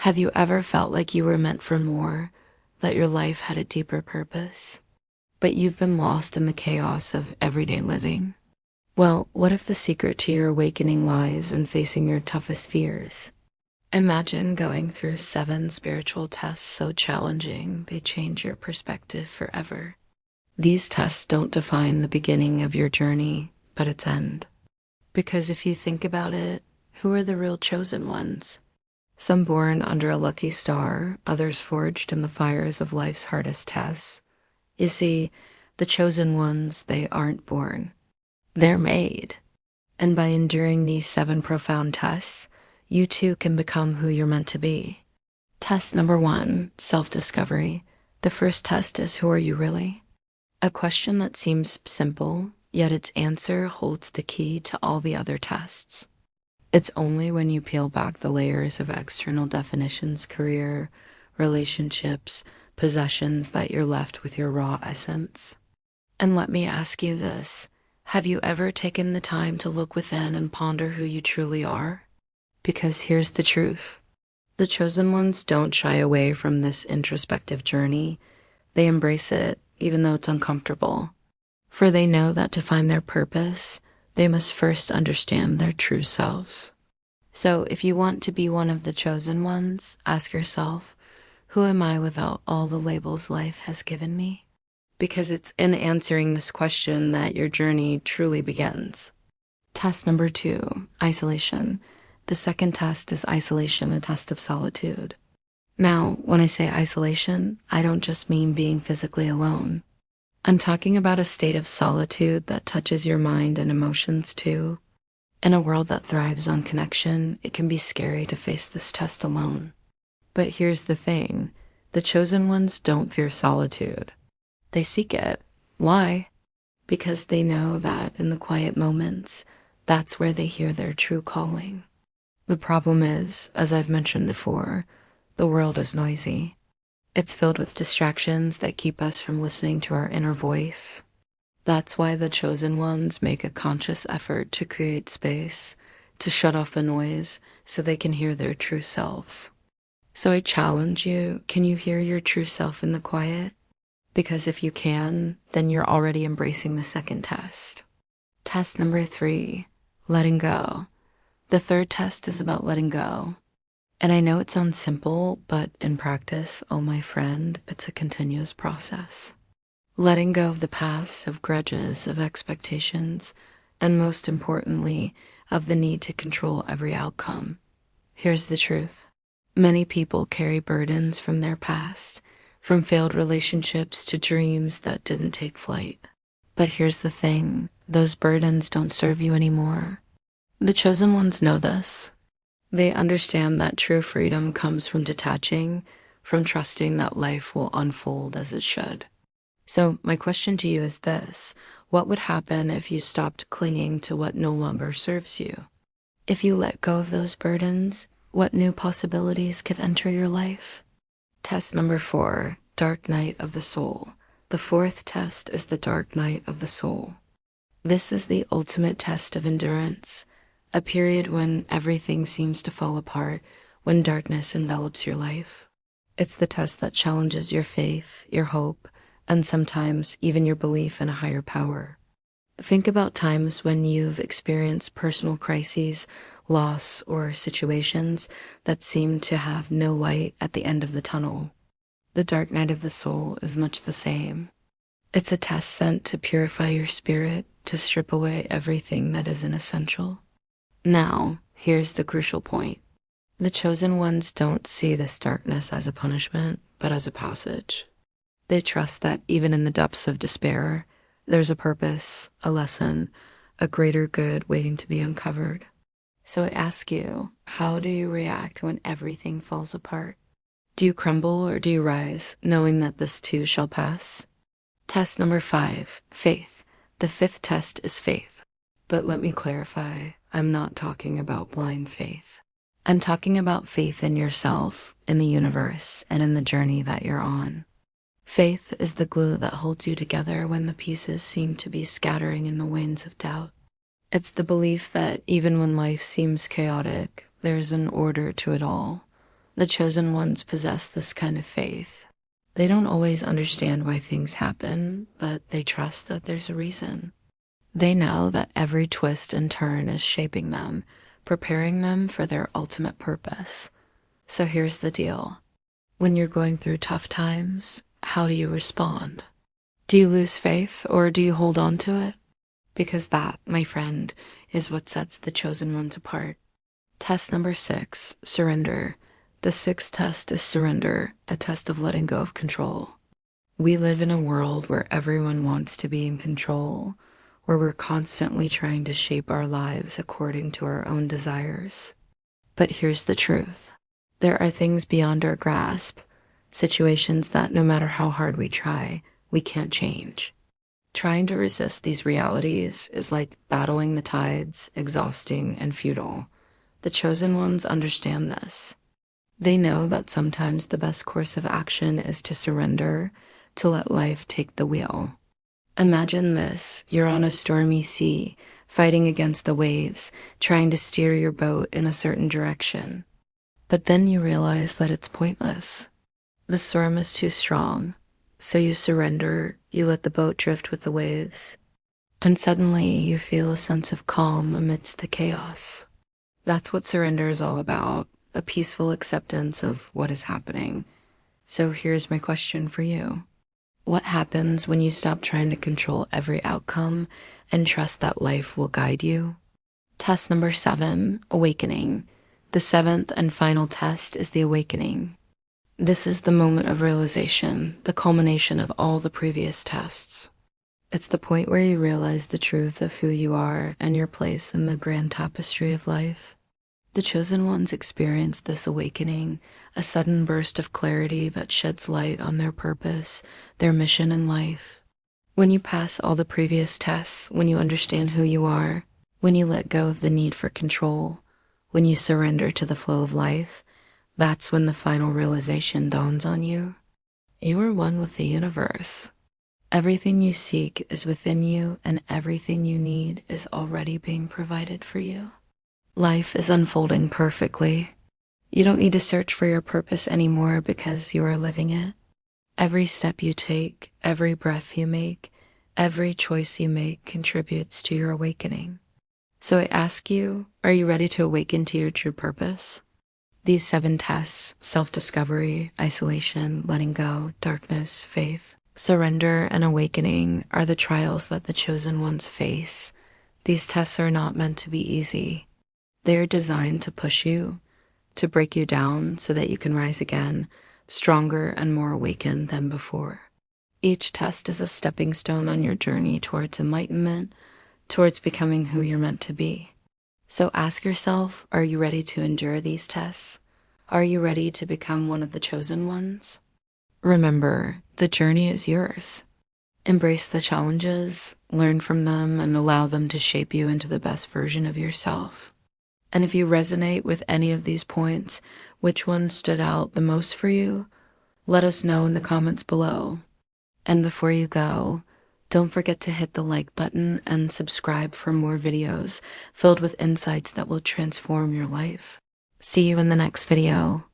Have you ever felt like you were meant for more, that your life had a deeper purpose, but you've been lost in the chaos of everyday living? Well, what if the secret to your awakening lies in facing your toughest fears? Imagine going through 7 spiritual tests so challenging they change your perspective forever. These tests don't define the beginning of your journey, but its end. Because if you think about it, who are the real chosen ones? Some born under a lucky star, others forged in the fires of life's hardest tests. You see, the chosen ones, they aren't born. They're made. And by enduring these 7 profound tests, you too can become who you're meant to be. Test number 1, self-discovery. The first test is, who are you really? A question that seems simple, yet its answer holds the key to all the other tests. It's only when you peel back the layers of external definitions, career, relationships, possessions, that you're left with your raw essence. And let me ask you this. Have you ever taken the time to look within and ponder who you truly are? Because here's the truth. The chosen ones don't shy away from this introspective journey. They embrace it, even though it's uncomfortable. For they know that to find their purpose, they must first understand their true selves. So if you want to be one of the chosen ones, ask yourself, who am I without all the labels life has given me? Because it's in answering this question that your journey truly begins. Test number 2, isolation. The second test is isolation, a test of solitude. Now, when I say isolation, I don't just mean being physically alone. I'm talking about a state of solitude that touches your mind and emotions too. In a world that thrives on connection, it can be scary to face this test alone. But here's the thing, the chosen ones don't fear solitude. They seek it. Why? Because they know that in the quiet moments, that's where they hear their true calling. The problem is, as I've mentioned before, the world is noisy. It's filled with distractions that keep us from listening to our inner voice. That's why the chosen ones make a conscious effort to create space, to shut off the noise so they can hear their true selves. So I challenge you, can you hear your true self in the quiet? Because if you can, then you're already embracing the second test. Test number 3, letting go. The third test is about letting go. And I know it sounds simple, but in practice, oh my friend, it's a continuous process. Letting go of the past, of grudges, of expectations, and most importantly, of the need to control every outcome. Here's the truth. Many people carry burdens from their past, from failed relationships to dreams that didn't take flight. But here's the thing, those burdens don't serve you anymore. The chosen ones know this. They understand that true freedom comes from detaching, from trusting that life will unfold as it should. So my question to you is this, what would happen if you stopped clinging to what no longer serves you? If you let go of those burdens, what new possibilities could enter your life? Test number 4, dark night of the soul. The fourth test is the dark night of the soul. This is the ultimate test of endurance, a period when everything seems to fall apart, when darkness envelops your life. It's the test that challenges your faith, your hope, and sometimes even your belief in a higher power. Think about times when you've experienced personal crises, loss, or situations that seem to have no light at the end of the tunnel. The dark night of the soul is much the same. It's a test sent to purify your spirit, to strip away everything that isn't essential. Now, here's the crucial point. The chosen ones don't see this darkness as a punishment, but as a passage. They trust that even in the depths of despair, there's a purpose, a lesson, a greater good waiting to be uncovered. So I ask you, how do you react when everything falls apart? Do you crumble or do you rise, knowing that this too shall pass? Test number 5, faith. The fifth test is faith. But let me clarify, I'm not talking about blind faith. I'm talking about faith in yourself, in the universe, and in the journey that you're on. Faith is the glue that holds you together when the pieces seem to be scattering in the winds of doubt. It's the belief that even when life seems chaotic, there's an order to it all. The chosen ones possess this kind of faith. They don't always understand why things happen, but they trust that there's a reason. They know that every twist and turn is shaping them, preparing them for their ultimate purpose. So here's the deal. When you're going through tough times, how do you respond? Do you lose faith or do you hold on to it? Because that, my friend, is what sets the chosen ones apart. Test number 6, surrender. The 6th test is surrender, a test of letting go of control. We live in a world where everyone wants to be in control, where we're constantly trying to shape our lives according to our own desires. But here's the truth. There are things beyond our grasp, situations that no matter how hard we try, we can't change. Trying to resist these realities is like battling the tides, exhausting and futile. The chosen ones understand this. They know that sometimes the best course of action is to surrender, to let life take the wheel. Imagine this, you're on a stormy sea, fighting against the waves, trying to steer your boat in a certain direction. But then you realize that it's pointless. The storm is too strong, so you surrender, you let the boat drift with the waves, and suddenly you feel a sense of calm amidst the chaos. That's what surrender is all about, a peaceful acceptance of what is happening. So here's my question for you. What happens when you stop trying to control every outcome and trust that life will guide you? Test number 7, awakening. The 7th and final test is the awakening. This is the moment of realization, the culmination of all the previous tests. It's the point where you realize the truth of who you are and your place in the grand tapestry of life. The chosen ones experience this awakening, a sudden burst of clarity that sheds light on their purpose, their mission in life. When you pass all the previous tests, when you understand who you are, when you let go of the need for control, when you surrender to the flow of life, that's when the final realization dawns on you. You are one with the universe. Everything you seek is within you, and everything you need is already being provided for you. Life is unfolding perfectly. You don't need to search for your purpose anymore because you are living it. Every step you take, every breath you make, every choice you make contributes to your awakening. So I ask you, are you ready to awaken to your true purpose? These 7 tests, self-discovery, isolation, letting go, darkness, faith, surrender, and awakening, are the trials that the chosen ones face. These tests are not meant to be easy. They are designed to push you, to break you down so that you can rise again, stronger and more awakened than before. Each test is a stepping stone on your journey towards enlightenment, towards becoming who you're meant to be. So ask yourself, are you ready to endure these tests? Are you ready to become one of the chosen ones? Remember, the journey is yours. Embrace the challenges, learn from them, and allow them to shape you into the best version of yourself. And if you resonate with any of these points, which one stood out the most for you? Let us know in the comments below. And before you go, don't forget to hit the like button and subscribe for more videos filled with insights that will transform your life. See you in the next video.